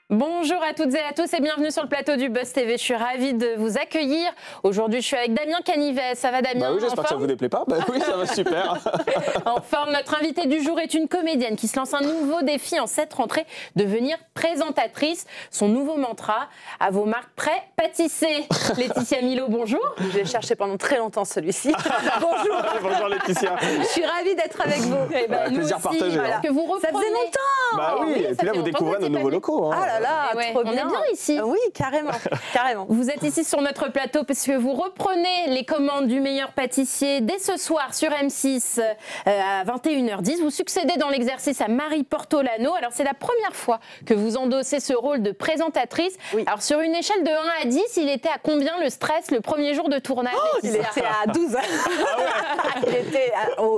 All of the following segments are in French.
Bonjour à toutes et à tous et bienvenue sur le plateau du Buzz TV. Je suis ravie de vous accueillir. Aujourd'hui, je suis avec Damien Canivet. Ça va, Damien? Oui, j'espère que ça ne vous déplaît pas. Oui, ça va super. En forme, notre invitée du jour est une comédienne qui se lance un nouveau défi en cette rentrée, devenir présentatrice. Son nouveau mantra, à vos marques prêts, pâtissez. Laetitia Milo, bonjour. J'ai cherché pendant très longtemps celui-ci. Bonjour. Bonjour Laetitia. Je suis ravie d'être avec vous. Eh ben, nous plaisir aussi, partagé. voilà. Que vous reprenez. Ça faisait longtemps. Bah oui, et ça puis là, fait vous longtemps découvrez que nos vous nouveaux étiez locaux. Ah là là, Eh ouais, trop on bien. est bien ici. Oui, carrément, carrément. Vous êtes ici sur notre plateau parce que vous reprenez les commandes du meilleur pâtissier dès ce soir sur M6 à 21h10. Vous succédez dans l'exercice à Marie Portolano. Alors, c'est la première fois que vous endossez ce rôle de présentatrice. Oui. Alors, sur une échelle de 1 à 10, il était à combien le stress le premier jour de tournage? Il était à 12.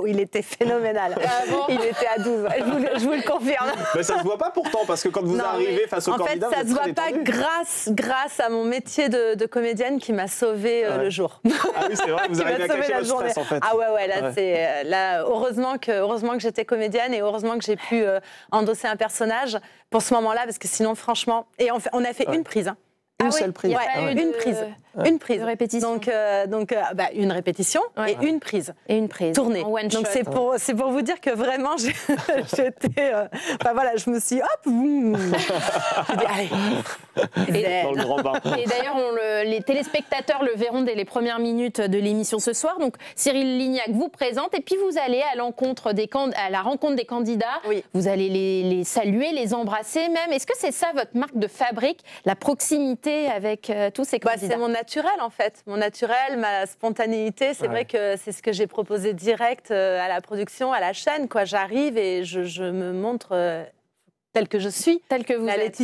Il était phénoménal. Il était à 12. Je vous le confirme. Mais ça ne se voit pas pourtant, parce que quand vous arrivez face au candidat, en fait, ça vous se êtes voit très pas détendu. grâce à mon métier de comédienne qui m'a sauvé le jour. Ah oui, c'est vrai, vous Qui m'a arrivez à sauvé cacher la votre journée. stress, en fait. Ah ouais, là, heureusement que j'étais comédienne et heureusement que j'ai pu endosser un personnage pour ce moment-là, parce que sinon, franchement, et on a fait une prise. Hein. Une seule prise. Une prise. De répétition. Donc une répétition et une prise. Et une prise. Tournée. En one donc shot. c'est pour vous dire que vraiment j'étais. Enfin voilà, je me suis hop. J'ai dit, allez. Dans le grand bain. Et d'ailleurs, les téléspectateurs le verront dès les premières minutes de l'émission ce soir. Donc, Cyril Lignac vous présente et puis vous allez à la rencontre des candidats. Oui. Vous allez les saluer, les embrasser même. Est-ce que c'est ça votre marque de fabrique, la proximité avec tous ces candidats? C'est mon naturel en fait. Mon naturel, ma spontanéité. C'est vrai que c'est ce que j'ai proposé direct à la production, à la chaîne. J'arrive et je me montre telle que je suis. Telle que vous la êtes.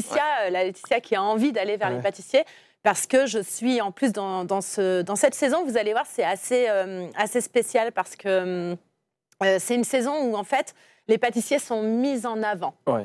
Laetitia qui a envie d'aller vers les pâtissiers. Parce que je suis, en plus, dans cette saison, vous allez voir, c'est assez spécial parce que c'est une saison où, en fait, les pâtissiers sont mis en avant. Ouais.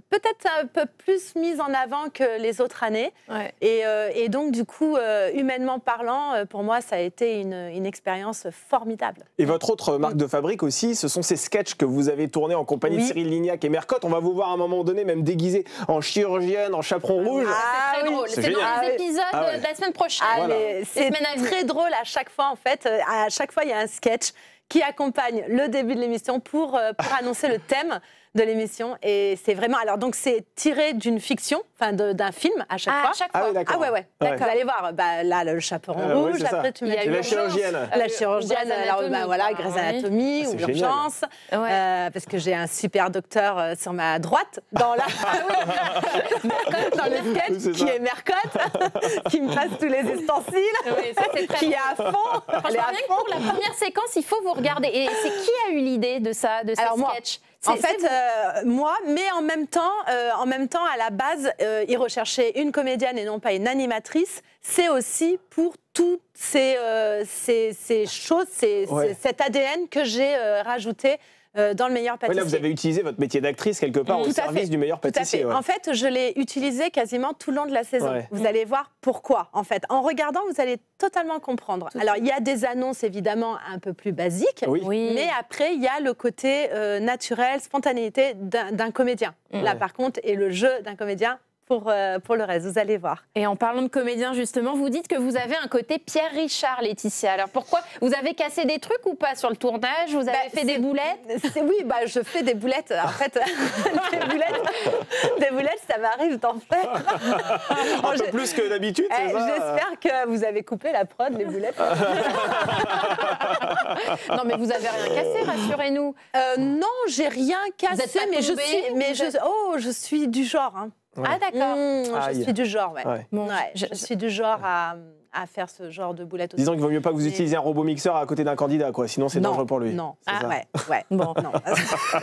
Peut-être un peu plus mis en avant que les autres années. Ouais. Et donc, du coup, humainement parlant, pour moi, ça a été une expérience formidable. Et votre autre marque de fabrique aussi, ce sont ces sketchs que vous avez tournés en compagnie de Cyril Lignac et Mercotte. On va vous voir à un moment donné même déguisé en chirurgienne, en chaperon rouge. C'est très drôle. C'est dans les épisodes de la semaine prochaine. Voilà. C'est très drôle à chaque fois, en fait. À chaque fois, il y a un sketch qui accompagne le début de l'émission pour annoncer le thème de l'émission. Et c'est vraiment... Alors, donc, c'est tiré d'une fiction, enfin, d'un film à chaque fois. À chaque fois. Ah oui, d'accord. Ah ouais. Vous allez voir, là, le chaperon rouge, c'est ça. après, tu Il y a mets eu la chirurgienne. La chirurgienne, Grey's alors, Anatomy, voilà, quoi. Grey's Anatomy ou C'est génial. l'urgence. Ouais. Parce que j'ai un super docteur sur ma droite, dans Mercotte, dans le sketch, C'est qui ça. est Mercotte, qui me passe tous les ustensiles, Oui, ça, c'est très qui est drôle. à fond. Elle est Franchement, à rien que fond. pour la première séquence, il faut vous regarder. Et c'est qui a eu l'idée de ça, de ces Alors, moi. sketchs? En fait, moi, mais en même temps, à la base, ils recherchaient une comédienne et non pas une animatrice. C'est aussi pour toutes ces choses, cet ADN que j'ai rajouté dans le meilleur Oui, pâtissier. là, vous avez utilisé votre métier d'actrice quelque part au Tout à service fait. du meilleur Tout à pâtissier. fait. Ouais. En fait, je l'ai utilisé quasiment tout le long de la saison. Ouais. Vous allez voir pourquoi, en fait. En regardant, vous allez totalement comprendre. Alors, il y a des annonces, évidemment, un peu plus basiques. Oui. Mais après, il y a le côté naturel, spontanéité d'un comédien. Là, par contre, et le jeu d'un comédien pour le reste. Vous allez voir. Et en parlant de comédien, justement, vous dites que vous avez un côté Pierre Richard, Laetitia. Alors pourquoi? Vous avez cassé des trucs ou pas sur le tournage? Vous avez fait des boulettes? Oui, je fais des boulettes. En fait, des boulettes, ça m'arrive d'en faire. Un peu plus que d'habitude, c'est ça? J'espère que vous avez coupé la prod, les boulettes. Non, mais vous avez rien cassé, rassurez-nous. Non, j'ai rien cassé, êtes pas mais tombée, je suis du genre. Hein. Ah d'accord. Je suis du genre, ouais. Bon, Je suis du genre à faire ce genre de boulette aussi. Disons qu'il vaut mieux pas que vous utilisiez un robot mixeur à côté d'un candidat, quoi. Sinon, c'est dangereux pour lui. Non, ouais. Bon, non.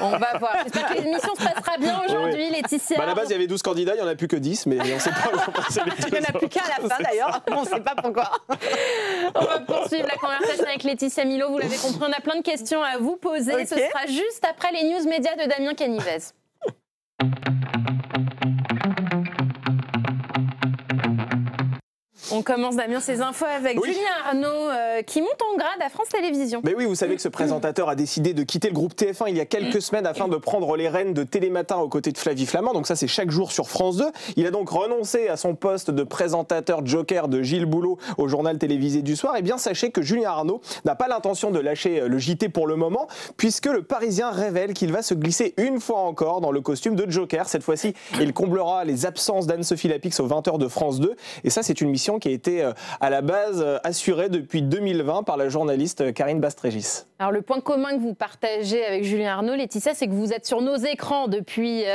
On va voir. J'espère que l'émission se passera bien aujourd'hui, Laetitia. À la base, il y avait 12 candidats, il n'y en a plus que 10, mais on ne sait pas où vont passer les 12. Il n'y en a plus qu'un à la fin, d'ailleurs. On ne sait pas pourquoi. On va poursuivre la conversation avec Laetitia Milo. Vous l'avez compris, on a plein de questions à vous poser. Okay. Ce sera juste après les news médias de Damien Canivez. On commence, Damien, ces infos avec Julien Arnaud qui monte en grade à France Télévisions. Mais oui, vous savez que ce présentateur a décidé de quitter le groupe TF1 il y a quelques semaines afin de prendre les rênes de Télématin aux côtés de Flavie Flament. Donc ça, c'est chaque jour sur France 2. Il a donc renoncé à son poste de présentateur joker de Gilles Boulot au journal télévisé du soir. Et bien, sachez que Julien Arnaud n'a pas l'intention de lâcher le JT pour le moment, puisque le Parisien révèle qu'il va se glisser une fois encore dans le costume de Joker. Cette fois-ci, il comblera les absences d'Anne-Sophie Lapix aux 20h de France 2. Et ça, c'est une mission qui a été à la base assurée depuis 2020 par la journaliste Karine Bastrégis. Alors le point commun que vous partagez avec Julien Arnaud, Laetitia, c'est que vous êtes sur nos écrans depuis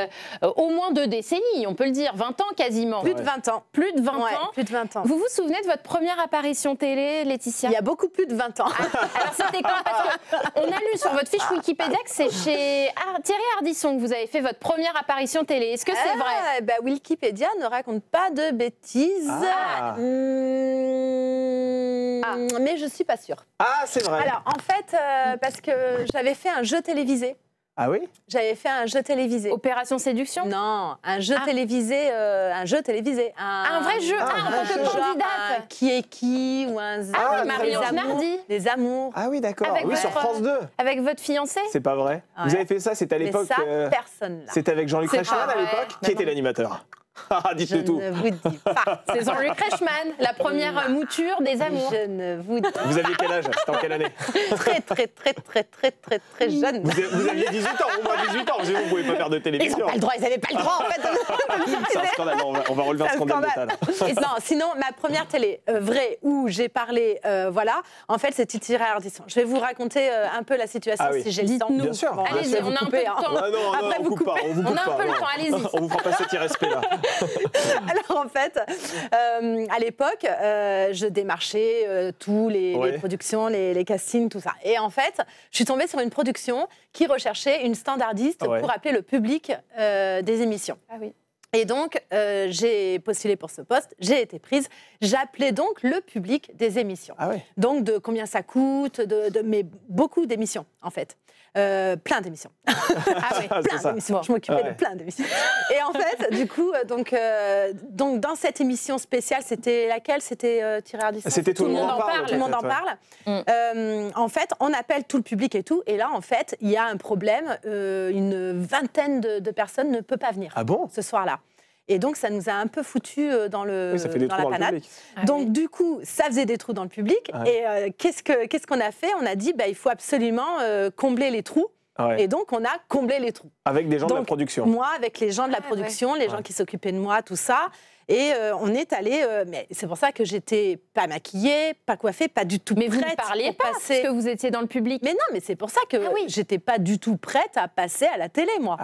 au moins 2 décennies, on peut le dire, 20 ans quasiment. Plus de 20 ans. Plus de 20 ans. Plus de 20 ans. Vous vous souvenez de votre première apparition télé, Laetitia? Il y a beaucoup plus de 20 ans. Alors c'était quand? Parce qu'on a lu sur votre fiche Wikipédia que c'est chez Thierry Ardisson que vous avez fait votre première apparition télé. Est-ce que c'est vrai? Wikipédia ne raconte pas de bêtises. Mais je suis pas sûre. Ah, c'est vrai. Alors, en fait, parce que j'avais fait un jeu télévisé. Ah oui? J'avais fait un jeu télévisé. Opération Séduction? Non, un jeu télévisé. Un jeu télévisé. Un vrai jeu? En tant que candidate? Qui est qui ou un Marie-Ange Nardi. Les amours. Ah oui, d'accord. Oui, sur France 2. Avec votre fiancé? C'est pas vrai. Ouais. Vous avez fait ça, c'était à l'époque. Mais ça, personne là. C'était avec Jean-Luc Reichmann à l'époque. Qui était l'animateur? Dites-le tout. Je ne vous dis pas. C'est Jean-Luc Reichmann, la première mouture des amours. Je ne vous dis pas. Vous aviez quel âge? C'était en quelle année? Très jeune. Vous aviez 18 ans, au moins 18 ans. Vous ne pouvez pas faire de télévision. Ils n'avaient pas le droit, ils n'avaient pas le droit en fait. C'est un scandale, on va relever un scandale d'État. Non, sinon, ma première télé vraie où j'ai parlé, voilà, en fait, c'est Thierry Ardisson. Je vais vous raconter un peu la situation si j'ai le temps. Bien sûr. Bon, allez-y, on a un peu de temps. Après, vous coupez. On a un peu le temps, allez-y. On vous fera pas cet irrespect là. Alors en fait, à l'époque, je démarchais tous les productions, les castings, tout ça. Et en fait, je suis tombée sur une production qui recherchait une standardiste pour appeler le public des émissions. Ah oui. Et donc, j'ai postulé pour ce poste, j'ai été prise. J'appelais donc le public des émissions. Ah ouais. Donc, de combien ça coûte, mais beaucoup d'émissions, en fait. Plein d'émissions. Plein d'émissions. Je m'occupais de plein d'émissions. Et en fait, du coup, donc dans cette émission spéciale, c'était laquelle? C'était Thierry Ardisson. C'était Tout le monde en parle. Tout le monde en parle. En fait, on appelle tout le public et tout. Et là, en fait, il y a un problème. Une vingtaine de personnes ne peuvent pas venir ce soir-là. Et donc, ça nous a un peu foutu dans la panade. Donc, du coup, ça faisait des trous dans le public. Et qu'est-ce qu'on a fait? On a dit, il faut absolument combler les trous. Et donc, on a comblé les trous. Avec des gens de la production. Moi, avec les gens de la production, les gens qui s'occupaient de moi, tout ça. Et on est allé, mais c'est pour ça que j'étais pas maquillée, pas coiffée, pas du tout prête. Mais vous ne parliez pas parce que vous étiez dans le public. Mais non, mais c'est pour ça que j'étais pas du tout prête à passer à la télé, moi.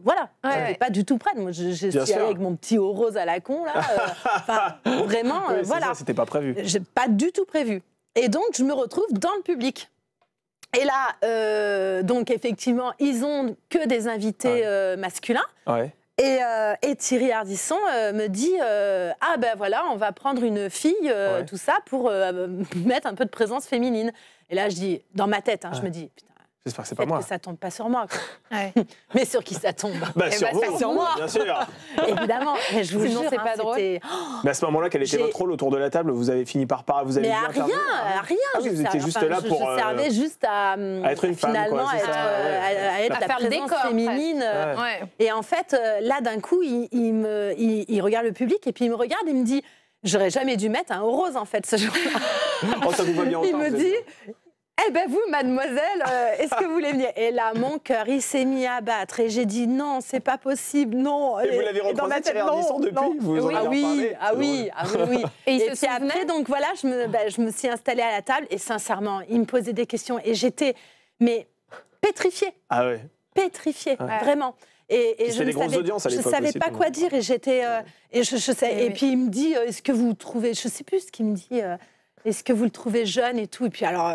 Voilà, j'étais pas du tout prête. Moi, je suis allée avec mon petit haut rose à la con, là. Vraiment, voilà. C'était pas prévu. J'ai pas du tout prévu. Et donc, je me retrouve dans le public. Et là, donc effectivement, ils ont que des invités masculins. Ouais. Et Thierry Ardisson me dit ah ben voilà, on va prendre une fille, tout ça, pour mettre un peu de présence féminine. Et là, je dis, dans ma tête, je me dis, putain, j'espère que c'est pas moi. Que ça tombe pas sur moi. Mais sur qui ça tombe? Sur vous, sur moi. Bien sûr. Évidemment. Mais je vous jure, c'est pas drôle. Mais à ce moment-là, quel était votre rôle autour de la table? Vous avez fini par vous avez mais à rien. Vous étiez juste là pour. Je servais juste à être une femme, finalement, à être la présence féminine. Et en fait, là, d'un coup, il regarde le public et puis il me regarde et il me dit, j'aurais jamais dû mettre un rose en fait ce jour-là. Ça vous va bien. Il me dit. Eh ben vous, mademoiselle, est-ce que vous voulez venir? Et là, mon cœur, il s'est mis à battre. Et j'ai dit non, c'est pas possible, non. Et vous l'avez recroisé Thierry Ardisson depuis? Vous en avez oui. Et puis après, donc voilà, je me suis installée à la table. Et sincèrement, il me posait des questions. Et j'étais, mais pétrifiée. Ah ouais. Pétrifiée, vraiment. Et c'était des grosses audiences à l'époque. Je savais pas quoi dire et j'étais et puis il me dit est-ce que vous trouvez, je sais plus ce qu'il me dit, est-ce que vous le trouvez jeune et tout, et puis alors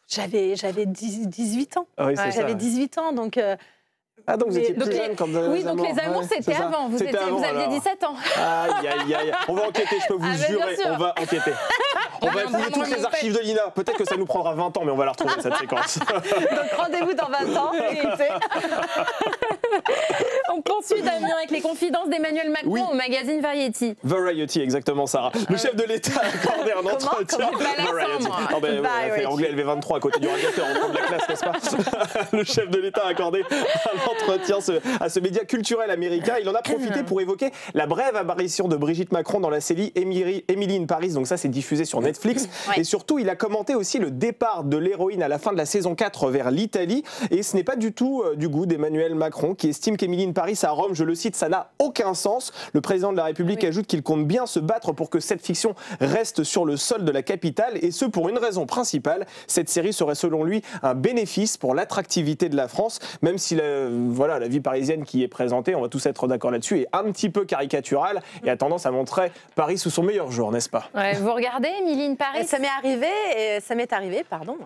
j'avais 18 ans. Ah oui, c'est j'avais 18 ans donc. Donc vous étiez plus jeune quand vous avez Oui, donc les amours, c'était avant. Vous aviez 17 ans. Aïe. On va enquêter, je peux vous jurer. On va enquêter. On va fouiller toutes les archives de Lina. Peut-être que ça nous prendra 20 ans, mais on va la retrouver, cette séquence. Donc rendez-vous dans 20 ans. Écoutez. On poursuit, Damien, avec les confidences d'Emmanuel Macron au magazine Variety. Variety, exactement, Sarah. Le chef de l'État a accordé un entretien. Anglais LV23 à côté du radiateur, en fond de la classe, n'est-ce pas? Le chef de l'État a accordé un entretien à ce média culturel américain. Il en a profité pour évoquer la brève apparition de Brigitte Macron dans la série Emily in Paris. Donc ça, c'est diffusé sur Netflix. Et surtout, il a commenté aussi le départ de l'héroïne à la fin de la saison 4 vers l'Italie. Et ce n'est pas du tout du goût d'Emmanuel Macron, qui estime qu'Emily in Paris à Rome, je le cite, ça n'a aucun sens. Le président de la République ajoute qu'il compte bien se battre pour que cette fiction reste sur le sol de la capitale. Et ce, pour une raison principale. Cette série serait selon lui un bénéfice pour l'attractivité de la France, même si la vie parisienne qui est présentée, on va tous être d'accord là-dessus, est un petit peu caricaturale et a tendance à montrer Paris sous son meilleur jour, n'est-ce pas? Vous regardez Emily in Paris? Ça m'est arrivé, pardon.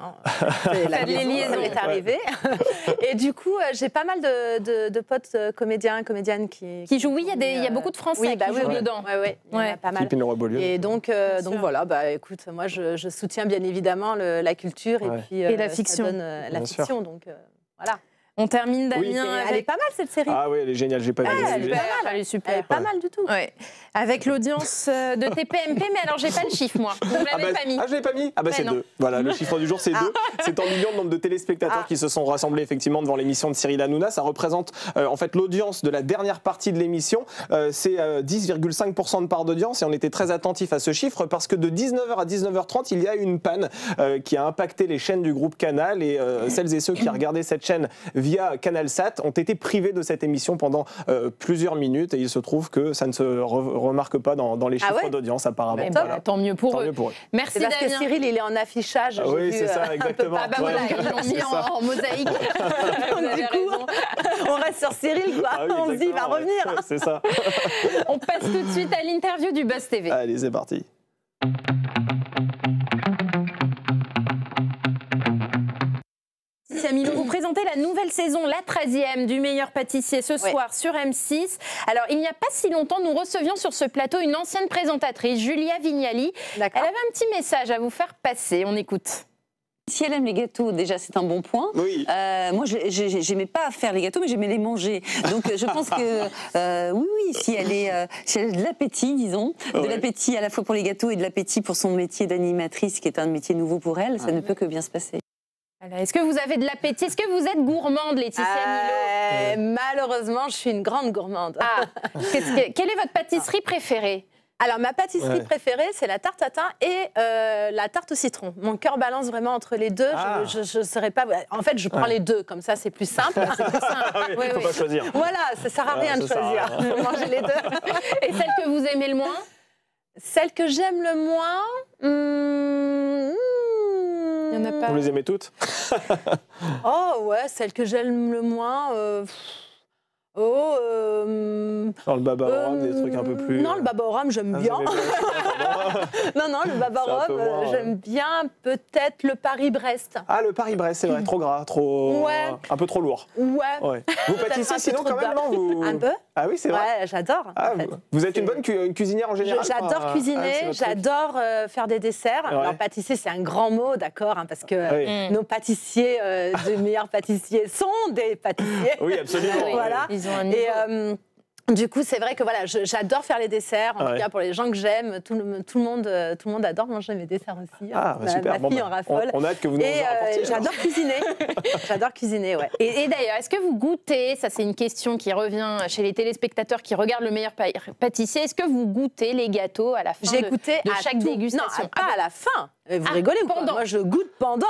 Ça m'est arrivé. Et du coup, j'ai pas mal de potes comédiennes qui jouent. Oui, il y a beaucoup de Français qui jouent dedans. Oui, il y en a pas mal. Et donc voilà, écoute, moi je soutiens bien évidemment la culture et la fiction. La fiction, donc voilà. On termine, Damien. Elle est pas mal, cette série. Ah oui, elle est géniale, j'ai pas vu. Elle est super. Elle est pas mal du tout. Ouais. Avec l'audience de TPMP, mais alors j'ai pas le chiffre, moi. Vous ne l'avez pas mis. Je l'ai pas mis. C'est 2. Voilà, le chiffre du jour, c'est 2. C'est en millions de nombre de téléspectateurs qui se sont rassemblés effectivement devant l'émission de Cyril Hanouna. Ça représente en fait l'audience de la dernière partie de l'émission. C'est 10,5% de part d'audience et on était très attentifs à ce chiffre parce que de 19h à 19h30, il y a eu une panne qui a impacté les chaînes du groupe Canal et celles et ceux qui regardaient cette chaîne via CanalSat ont été privés de cette émission pendant plusieurs minutes et il se trouve que ça ne se remarque pas dans les chiffres d'audience apparemment. Voilà. Tant mieux pour eux. Merci Damien. Parce que Cyril, il est en affichage. Oui, c'est ça, exactement. Ils l'ont mis en mosaïque. Donc, du coup, on reste sur Cyril, quoi. On se dit, il va revenir. C'est ça. On passe tout de suite à l'interview du Buzz TV. Allez, c'est parti. Milo, vous présentez la nouvelle saison, la 13e du meilleur pâtissier ce soir sur M6. Alors, il n'y a pas si longtemps, nous recevions sur ce plateau une ancienne présentatrice, Julia Vignali. Elle avait un petit message à vous faire passer. On écoute. Si elle aime les gâteaux, déjà c'est un bon point. Oui. Moi, j'aimais pas faire les gâteaux, mais j'aimais les manger. Donc, je pense que oui, si elle a de l'appétit, disons, de l'appétit à la fois pour les gâteaux et de l'appétit pour son métier d'animatrice, qui est un métier nouveau pour elle, ça ne peut que bien se passer. Est-ce que vous avez de l'appétit? Est-ce que vous êtes gourmande, Laetitia Milo? Malheureusement, je suis une grande gourmande. Quelle est votre pâtisserie préférée? Alors, ma pâtisserie préférée, c'est la tarte tatin et la tarte au citron. Mon cœur balance vraiment entre les deux. Je ne saurais pas... En fait, je prends les deux, comme ça, c'est plus simple. Il ne faut pas choisir. Voilà, ça ne sert à rien de choisir. Il faut manger les deux. Et celle que vous aimez le moins? Celle que j'aime le moins... Il y en a pas. Vous les aimez toutes? Oh ouais, celle que j'aime le moins... Dans le baba au rhum, des trucs un peu plus... Non, le baba au rhum, j'aime bien. Non, le baba au rhum, j'aime bien peut-être le Paris-Brest. Ah, le Paris-Brest, c'est vrai, trop gras, trop... un peu trop lourd. Ouais. Vous pâtissez sinon quand même, non vous... Un peu. Ah oui, c'est vrai. Ouais, j'adore. En fait. Vous êtes une bonne cuisinière en général? J'adore cuisiner, j'adore faire des desserts. Alors pâtisser, c'est un grand mot, d'accord, parce que nos pâtissiers, des meilleurs pâtissiers, sont des pâtissiers. Oui, absolument. Voilà. Ils ont un niveau. Du coup, c'est vrai que voilà, j'adore faire les desserts. En tout cas, pour les gens que j'aime, tout le monde adore manger mes desserts aussi. Super. Ma fille en raffole. On a hâte que vous nous en rapportiez. J'adore cuisiner. J'adore cuisiner, ouais. Et d'ailleurs, est-ce que vous goûtez, ça c'est une question qui revient chez les téléspectateurs qui regardent le meilleur pâtissier, est-ce que vous goûtez les gâteaux à la fin de chaque dégustation? Non, pas à la fin. Vous rigolez ou quoi? Moi, je goûte pendant.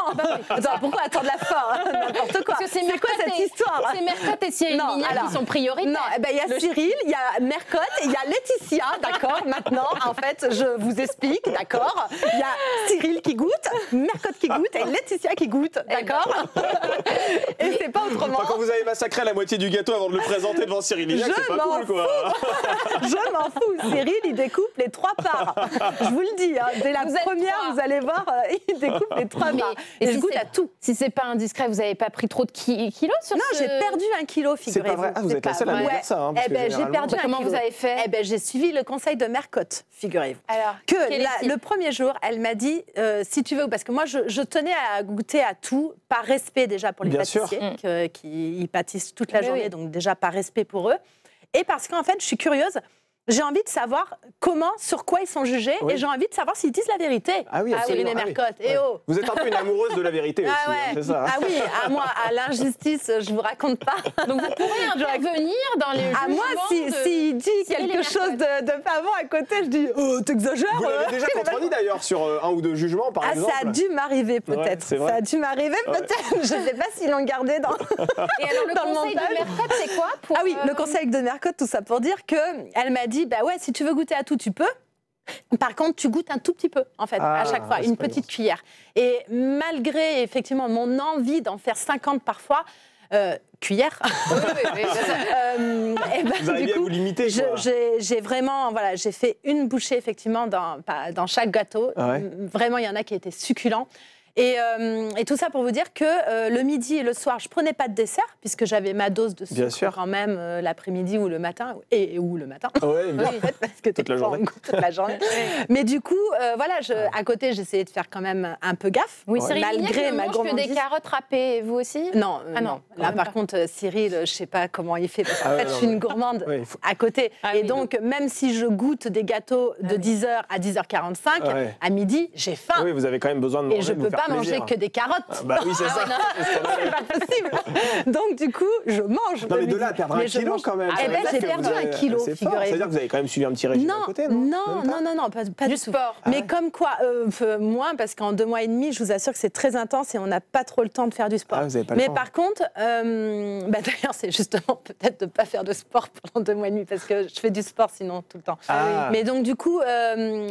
Attends, pourquoi attendre la fin? N'importe quoi. C'est quoi cette histoire? C'est Mercotte et Cyril Vignali qui sont prioritaires. Non, il y a Cyril, il y a Mercotte et il y a Laetitia, d'accord? Maintenant, en fait, je vous explique, d'accord? Il y a Cyril qui goûte, Mercotte qui goûte et Laetitia qui goûte, d'accord? Et c'est pas autre autrement. Enfin, quand vous avez massacré la moitié du gâteau avant de le présenter devant Cyril Lignac, c'est pas cool, quoi. Je m'en fous. Cyril, il découpe les 3 parts. Je vous le dis, hein, dès la première, vous allez voir, il découpe les 3 parts. Et je goûte à tout. Si c'est pas indiscret, vous n'avez pas pris trop de kilos sur Non, j'ai perdu 1 kilo, C'est figurez-vous. pas vrai. Ah, vous êtes la seule à me dire ça. Hein, parce Eh ben, que j'ai généralement- perdu 1 kilo. Comment vous avez fait? Eh ben, j'ai suivi le conseil de Mercotte, figurez-vous. Alors, Que quel est-il? le premier jour, elle m'a dit, si tu veux, parce que moi, je tenais à goûter à tout, par respect déjà pour les Bien sûr. pâtissiers, qui y pâtissent toute la Mais journée, oui. donc déjà par respect pour eux. Et parce qu'en fait, je suis curieuse. J'ai envie de savoir sur quoi ils sont jugés, Oui. et j'ai envie de savoir s'ils disent la vérité. Ah oui, Cyril absolument. et Ah oui. Mercotte. Ouais. Et oh. Vous êtes un peu une amoureuse de la vérité aussi, Ah ouais. hein, c'est ça. Ah oui, à moi, à l'injustice, je vous raconte pas. Donc vous pourrez intervenir dans les À moi, s'il dit Cyril et quelque chose de pas bon à côté, je dis oh, t'exagères. Vous l'avez déjà contredit d'ailleurs sur un ou deux jugements, par Ah, exemple. ça a dû m'arriver Ouais, peut-être. c'est vrai. Ça a dû m'arriver peut-être. Je sais pas s'ils l'ont gardé dans. Et alors le dans le conseil de montage. Mercotte, c'est quoi pour, Ah oui, le conseil de Mercotte, tout ça pour dire que elle m'a dit bah ouais, si tu veux goûter à tout, tu peux. Par contre, tu goûtes un tout petit peu, en fait, Ah, à chaque fois, c'est une pas petite cuillère. Et malgré, effectivement, mon envie d'en faire 50 parfois, cuillère, eh ben, Vous arrivez du à coup, vous limiter, quoi. j'ai vraiment, voilà, j'ai fait une bouchée, effectivement, dans chaque gâteau. Ah ouais. Vraiment, il y en a qui étaient succulents. Et tout ça pour vous dire que le midi et le soir, je prenais pas de dessert puisque j'avais ma dose de Bien sucre sûr. quand même l'après-midi ou le matin ou le matin. Ouais, mais- En fait, parce que Toute la journée. toute la journée. Mais du coup, voilà, à côté, j'essayais de faire quand même un peu gaffe, Oui, Cyril Lignac malgré ne ma mange que des gourmandise. carottes râpées, et vous aussi? Non, Ah non, non. quand Là, même par pas. contre, Cyril, je sais pas comment il fait. Parce qu'en Ah ouais, fait, non, je suis mais- une gourmande Ouais, il faut- à côté. Ah et oui, donc, même si je goûte des gâteaux de 10h à 10h45, Ouais. à midi, j'ai faim. Oui, vous avez quand même besoin de manger. Et je de vous peux faire pas manger plaisir. que des carottes. Bah oui, c'est ça. C'est pas possible. Donc, du coup, je mange. Non, mais le de là à midi. perdre Mais un je kilo mange- quand même. Eh ça veut ben, dire j'ai que perdu vous avez- 1 kilo, C'est fort. figurez-vous. C'est-à-dire que vous avez quand même suivi un petit régime à côté, non? non, pas du tout. sport. Mais comme quoi, moins, parce qu'en 2 mois et demi, je vous assure que c'est très intense et on n'a pas trop le temps de faire du sport. Ah, vous avez pas le Mais temps. par contre, d'ailleurs, c'est justement peut-être de ne pas faire de sport pendant 2 mois et demi, parce que je fais du sport sinon tout le temps. Ah. Mais donc, du coup,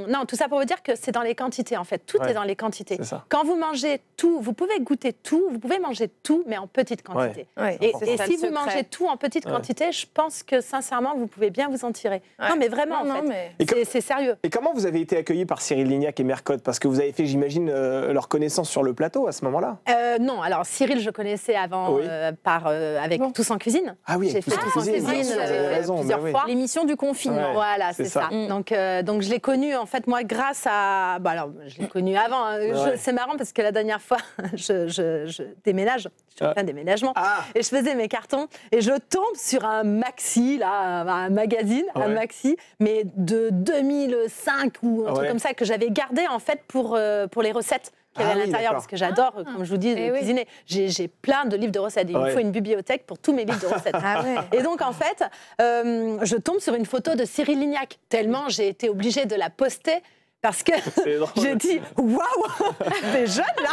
non, tout ça pour vous dire que c'est dans les quantités, en fait. Tout Ouais. est dans les quantités. C'est ça. Quand vous mangez tout, vous pouvez goûter tout, vous pouvez manger tout, mais en petite quantité. Ouais, Et, c'est et ça si le vous secret. mangez tout en petite Ouais. quantité, je pense que sincèrement, vous pouvez bien vous en tirer. Ouais. Non, mais vraiment, Non, en fait. mais- Et comme- C'est sérieux. Et comment vous avez été accueillis par Cyril Lignac et Mercotte? Parce que vous avez fait, j'imagine, leur connaissance sur le plateau à ce moment-là. Non, alors Cyril, je connaissais avant Oui. avec Bon. Tous en cuisine. Ah oui, J'ai avec fait Tous en Tous en cuisine, cuisine vous avez raison, plusieurs bah oui. fois. L'émission du confinement. Ouais. Voilà, c'est c'est ça. ça. Donc je l'ai connu, en fait, moi, grâce à... Bon, alors, je l'ai connu avant. Hein. Ouais. C'est marrant parce que la dernière fois, je déménage. Je suis en Ah. plein déménagement. Ah. Et je faisais mes cartons et je tombe sur un maxi, là, un magazine, un Ouais. maxi, mais de 2005 ou un truc Ouais. comme ça que j'avais gardé, en fait, pour les recettes qu'il y avait Ah à oui, l'intérieur, d'accord. parce que j'adore, comme je vous dis, Eh oui. cuisiner. J'ai plein de livres de recettes. Il me Ouais. faut une bibliothèque pour tous mes livres de recettes. Ah ouais. Et donc, en fait, je tombe sur une photo de Cyril Lignac, tellement j'ai été obligée de la poster. Parce que C'est drôle. j'ai dit waouh, t'es jeune là.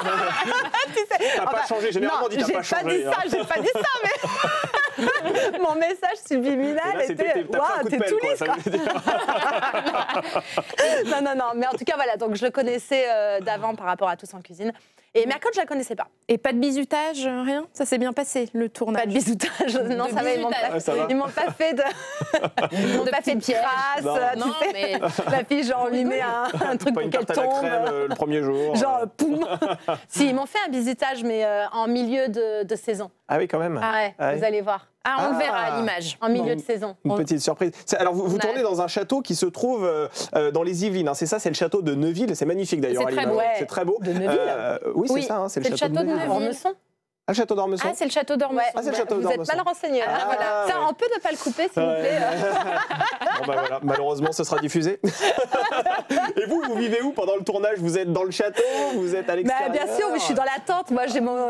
Tu sais, T'as pas changé, généralement, on dit t'as pas j'ai pas changé, dit ça, hein. j'ai pas dit ça, mais mon message Et subliminal là, c'était était t'as pris un waouh, coup de t'es pelle, tout quoi, lisse ça quoi. veut dire. Non, mais en tout cas voilà, donc je le connaissais d'avant par rapport à Tous en cuisine. Et Mercotte, je la connaissais pas. Et pas de bisutage, rien? Ça s'est bien passé, le tournage? Pas de bisoutage, non, De ça va, ils m'ont bisoutage. pas, Ah, ça va. ils m'ont pas fait de, ils m'ont De pas fait de petits pièges. traces, Non. tu Non, sais. mais- La fille, genre, on lui met un truc Pas pour une qu'elle tarte à la tombe. crème le premier jour. Genre, poum. Si, ils m'ont fait un bisutage, mais en milieu de saison. Ah oui, quand même. Ah ouais, Ah ouais. vous allez voir. Ah, on le Ah. verra à l'image. En milieu Bon. de saison. Une petite surprise. Alors, vous Ouais. tournez dans un château qui se trouve dans les Yvelines. Hein. C'est ça, c'est le château de Neuville. C'est magnifique d'ailleurs. C'est très Aline. beau. C'est très beau. De Neuville Oui, c'est Oui, ça. Hein, c'est c'est le château de Neuville. Ormesson. Ah, le château d'Ormesson. Ah, c'est le château d'Ormesson. Ouais, Ah, c'est le château vous d'Ormesson. êtes mal renseigné. Ah, Voilà. Ça, ouais. on peut ne pas le couper, s'il vous Ouais. plaît. Bon, bah, voilà. Malheureusement, ce sera diffusé. Et vous vivez où pendant le tournage? Vous êtes dans le château? Vous êtes à Bah, l'extérieur? bien sûr, oui, je suis dans la tente. Moi, j'ai mon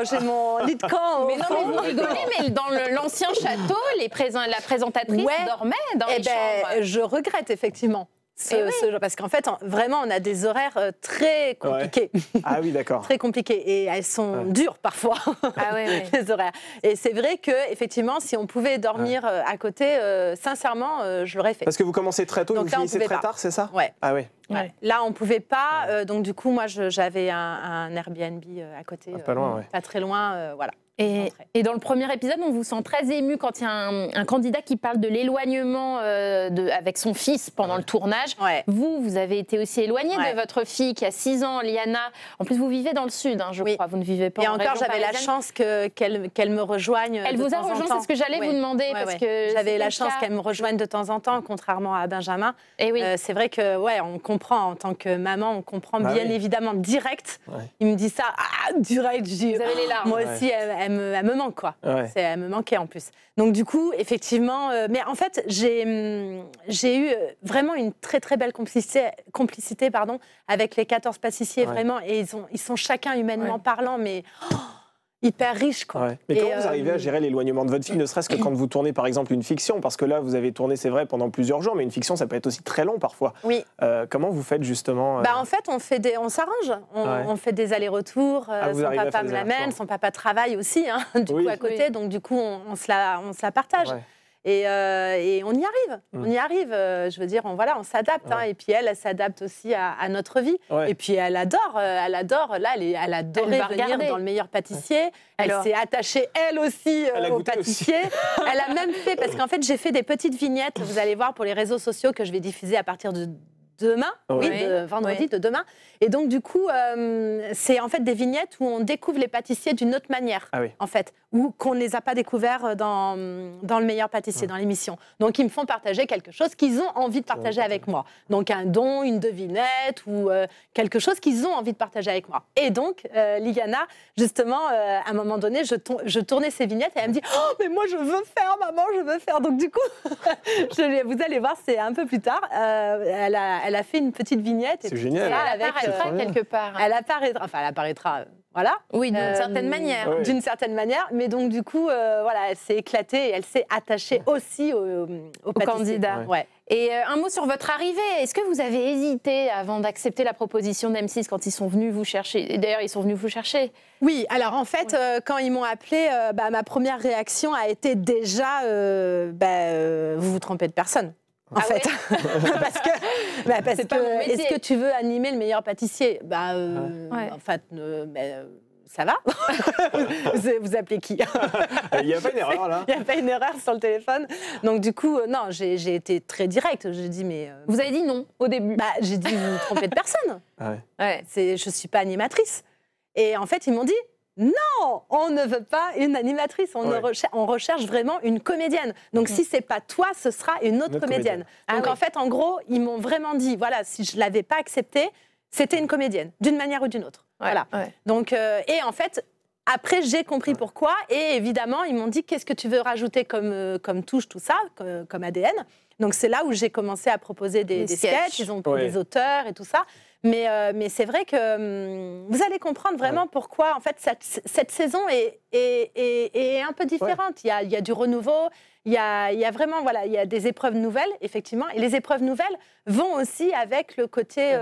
lit de camp. au Mais non, fond. mais vous rigolez, mais dans l'ancien château, la présentatrice Ouais. dormait dans Eh les chambres. ben, je regrette effectivement. Eh oui. Parce qu'en fait, vraiment, on a des horaires très compliqués. Ah oui, d'accord. Très compliquées. Et elles sont dures parfois, Ah ouais, ouais. les horaires. Et c'est vrai que, effectivement, si on pouvait dormir à côté, sincèrement, je l'aurais fait. Parce que vous commencez très tôt et Donc vous là, on finissez pouvait très pas. tard, c'est ça? Ouais. Ah oui. Ouais. Là, on pouvait pas. Donc, du coup, moi, j'avais un Airbnb à côté. Ah, pas loin, ouais. Pas très loin, voilà. Et dans le premier épisode, on vous sent très ému quand il y a un candidat qui parle de l'éloignement avec son fils pendant le tournage. Ouais. Vous avez été aussi éloigné Ouais. de votre fille qui a 6 ans, Liana. En plus, vous vivez dans le sud, je crois. Vous ne vivez pas Et en encore, région j'avais la parisienne. chance qu'elle me rejoigne. Elle de vous a temps en rejoint, temps. c'est ce que j'allais vous demander. Ouais, parce ouais. que J'avais c'était la le chance cas. qu'elle me rejoigne de temps en temps, contrairement à Benjamin. Et oui. C'est vrai que, on comprend en tant que maman, on comprend Bah bien oui. évidemment direct. Ouais. Il me dit ça, direct. Je dis, Vous avez les larmes. moi Ouais. aussi, elle me manque, quoi. Ouais. Elle me manquait en plus. Donc du coup, effectivement, mais en fait, j'ai eu vraiment une très très belle complicité avec les 14 pâtissiers, Ouais. vraiment. Et ils sont chacun humainement Ouais. parlant, mais hyper riches, quoi. Ouais. Mais comment vous arrivez à gérer l'éloignement de votre fille, ne serait-ce que quand vous tournez par exemple une fiction, parce que là vous avez tourné, c'est vrai, pendant plusieurs jours, mais une fiction ça peut être aussi très long parfois. Oui. Comment vous faites justement Bah en fait, on s'arrange. Ouais. On fait des allers-retours. Vous Son arrivez à papa faire me des l'amène, allers-retours. son papa travaille aussi, du Oui. coup à côté. Oui. Donc du coup, on se la partage. Ouais. Et on y arrive. Mm. On y arrive. Je veux dire, on s'adapte. Ouais. Et puis elle s'adapte aussi à notre vie. Ouais. Et puis elle adore. Là, elle adorait Elle va venir regarder. dans Le Meilleur Pâtissier. Elle Alors s'est attachée elle aussi Elle a au goûté aussi. pâtissier. Elle a même fait, parce qu'en fait, j'ai fait des petites vignettes. Vous allez voir pour les réseaux sociaux que je vais diffuser à partir de demain, Ouais. de vendredi, de demain. Et donc, du coup, c'est en fait des vignettes où on découvre les pâtissiers d'une autre manière, Ah oui. en fait, ou qu'on ne les a pas découverts dans Le Meilleur Pâtissier, dans l'émission. Donc, ils me font partager quelque chose qu'ils ont envie de partager avec moi. Donc, un don, une devinette ou quelque chose qu'ils ont envie de partager avec moi. Et donc, Liana, justement, à un moment donné, je tournais ces vignettes et elle me dit « Oh, mais moi, je veux faire, maman, je veux faire !» Donc, du coup, vous allez voir, c'est un peu plus tard, elle a fait une petite vignette. C'est et puis génial. ça, Elle avec, apparaîtra trop bien. quelque part. elle apparaîtra, voilà. Oui, d'une certaine manière. Ouais. D'une certaine manière, mais donc du coup, voilà, elle s'est éclatée et elle s'est attachée aussi au pâtissier. candidat. Ouais. Et un mot sur votre arrivée. Est-ce que vous avez hésité avant d'accepter la proposition d'M6 quand ils sont venus vous chercher? Et d'ailleurs, ils sont venus vous chercher. Oui, alors en fait, quand ils m'ont appelée, ma première réaction a été déjà, vous vous trompez de personne. En Ah fait, parce C'est pas mon que métier. est-ce que tu veux animer Le Meilleur Pâtissier? Ouais. En fait, ça va. Vous appelez qui? Il n'y a pas une erreur là. Il n'y a pas une erreur sur le téléphone. Donc du coup, non, j'ai été très directe. J'ai dit, mais... Vous avez dit non au début. j'ai dit, vous vous trompez de personne. Ah ouais. Ouais. Je ne suis pas animatrice. Et en fait, ils m'ont dit, non, on ne veut pas une animatrice. On recherche vraiment une comédienne. Donc si ce n'est pas toi, ce sera une autre comédienne. Donc oui. en fait, en gros, ils m'ont vraiment dit, voilà, si je ne l'avais pas accepté, c'était une comédienne, d'une manière ou d'une autre. Ouais, Voilà. ouais. Donc, et en fait, après, j'ai compris pourquoi. Et évidemment, ils m'ont dit, qu'est-ce que tu veux rajouter comme touche, tout ça, comme ADN. Donc, c'est là où j'ai commencé à proposer des sketchs. Ils ont pris des auteurs et tout ça. Mais c'est vrai que vous allez comprendre vraiment pourquoi, en fait, cette saison est un peu différente. Ouais. Il y a du renouveau. Il y a vraiment, voilà, il y a des épreuves nouvelles, effectivement. Et les épreuves nouvelles vont aussi avec le côté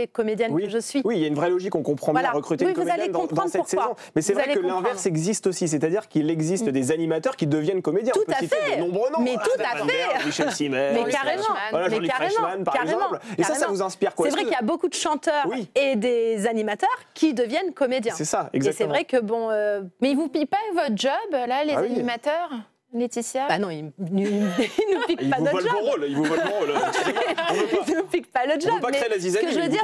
comédienne que je suis. Oui, il y a une vraie logique, on comprend bien recruter une comédienne dans cette saison. Mais c'est vrai que l'inverse existe aussi, c'est-à-dire qu'il existe des animateurs qui deviennent comédiens. Tout à fait. De nombreux noms. Mais tout à fait. Michel Simer, mais carrément. voilà, Jean-Luc Reichmann, par exemple. Et ça vous inspire quoi? C'est vrai qu'il y a beaucoup de chanteurs et des animateurs qui deviennent comédiens. C'est ça, exactement. Et c'est vrai que bon... Mais ils vous piquent pas votre job, là, les animateurs, Laetitia? Bah non, ils nous piquent pas notre job. Ils vous volent le rôle. Ils ne piquent pas le job. Mais ce que je veux dire,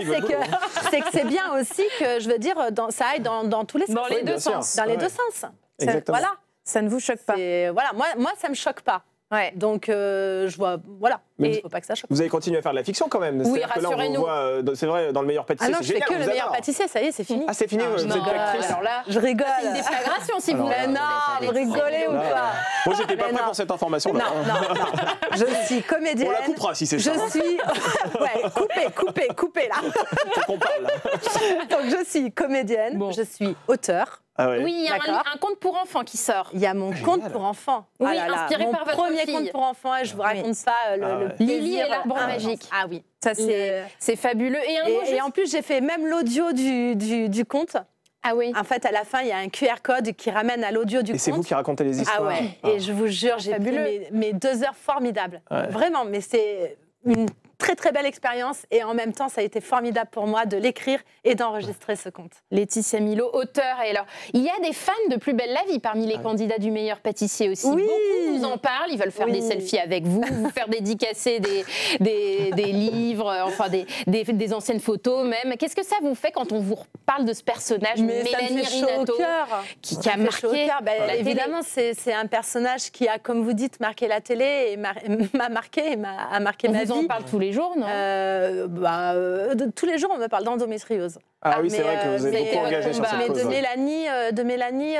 c'est que c'est bien aussi que, je veux dire, ça aille dans tous les sens. Dans les deux sens. Dans les deux sens. Exactement. Voilà. Ça ne vous choque pas? Voilà, moi, ça me choque pas. Ouais. Donc, je vois, voilà. Il ne faut pas que ça choque. Vous avez continué à faire de la fiction quand même. Oui, rassurez-nous. C'est vrai, dans Le Meilleur Pâtissier, c'est génial. Ah non, je fais que Le Meilleur Pâtissier, ça y est, c'est fini. Ah, c'est fini, vous êtes actrice. Alors là, je rigole. C'est une déflagration si vous... Mais non, vous rigolez ou quoi? Moi, j'étais pas prêt pour cette information. Non. Je suis comédienne. On la coupera si c'est ça. Je suis... Ouais, coupez, là. Faut qu'on parle, là. Donc, je suis comédienne, je suis auteure. Ah ouais. Oui, il y a un conte pour enfants qui sort. Il y a mon conte pour enfants. Oui, inspiré par votre premier fille. conte pour enfants, et je vous raconte ça, le Lily et l'arbre magique. Ah oui. Ça, c'est fabuleux. Et en plus, j'ai fait même l'audio du conte. Ah oui. En fait, à la fin, il y a un QR code qui ramène à l'audio du conte. Et c'est vous qui racontez les histoires. Ah ouais. Et je vous jure, j'ai pris mes 2 heures formidables. Ouais. Vraiment, mais c'est une très très belle expérience et en même temps, ça a été formidable pour moi de l'écrire et d'enregistrer ce conte. Laetitia Milot, auteure. Et alors, il y a des fans de Plus belle la vie parmi les candidats du meilleur pâtissier aussi. Oui. Beaucoup vous en parlent, ils veulent faire des selfies avec vous, vous faire dédicacer des livres, enfin des anciennes photos même. Qu'est-ce que ça vous fait quand on vous parle de ce personnage, Mélanie Rinato, qui a marqué la évidemment, c'est un personnage qui a, comme vous dites, marqué la télé et m'a marqué et a marqué ma vie. On vous en parle tous les jours, non tous les jours, on me parle d'endométriose. Ah oui, c'est vrai que vous êtes beaucoup engagé sur cette cause. De Mélanie,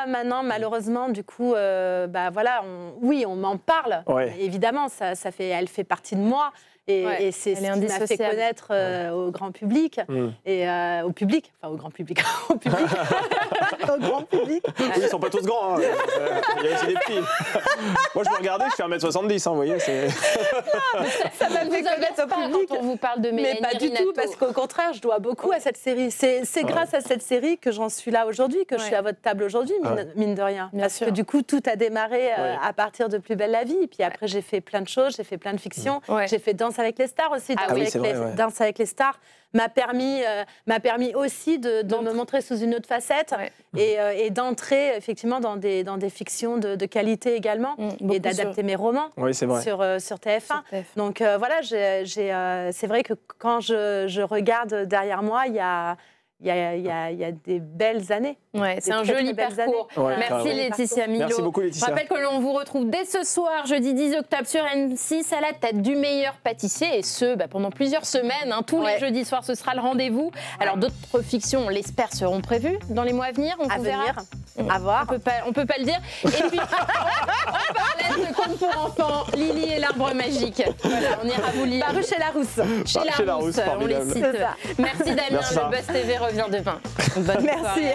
maintenant, malheureusement, du coup, voilà, on m'en parle. Ouais. Évidemment, elle fait partie de moi. Et c'est ce qui m'a fait connaître au grand public. Et au public, enfin au grand public, au public. Au grand public. Oui, ils sont pas tous grands, hein. Il y a aussi des petits. Moi, je me regardais, je fais 1m70, hein, vous voyez. Ça m'a fait connaître au public. Quand on vous parle de Mélanie Mais pas du tout, parce qu'au contraire, je dois beaucoup à cette série. C'est grâce à cette série que j'en suis là aujourd'hui, que je suis à votre table aujourd'hui, mine de rien. Parce que du coup, tout a démarré à partir de Plus belle la vie. Et puis après, j'ai fait plein de choses, j'ai fait plein de fictions. J'ai fait Danse avec les stars aussi. Danse avec les stars m'a permis aussi de me montrer sous une autre facette et d'entrer effectivement dans des fictions de qualité également et d'adapter mes romans sur TF1. Donc voilà, c'est vrai que quand je regarde derrière moi, il y a des belles années. Ouais, c'est un joli parcours. Merci Laetitia Milot. Merci beaucoup Laetitia. Je rappelle que l'on vous retrouve dès ce soir, jeudi 10 octobre sur M6 à la tête du meilleur pâtissier et ce, pendant plusieurs semaines. Tous les jeudis soirs, ce sera le rendez-vous. Alors d'autres fictions, on l'espère, seront prévues dans les mois à venir. À voir. On peut pas le dire. Et puis, on parlait de conte pour enfants, Lily et l'arbre magique. Voilà, on ira vous lire. Paru chez Larousse. Chez Larousse, on les cite. Merci Damien, le Buzz TV revient demain. Bonne soirée.